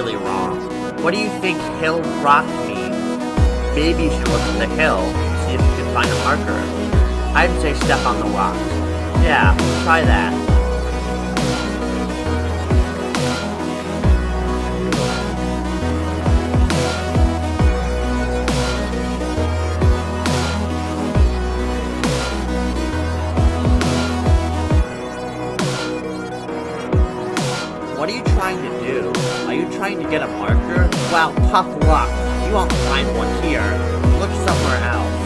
really wrong. What do you think hill rock means? Maybe you should look at the hill, see if you can find a marker. I'd say step on the rocks. Yeah, try that. What are you trying to do? Are you trying to get a marker? Well, tough luck. You won't find one here. Look somewhere else.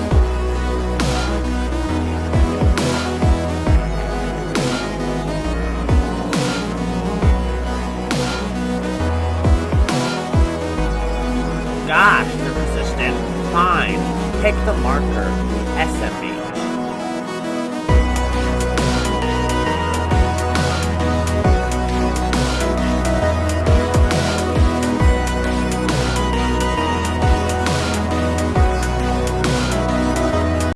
Gosh, you're resistant. Fine. Pick the marker. SMB.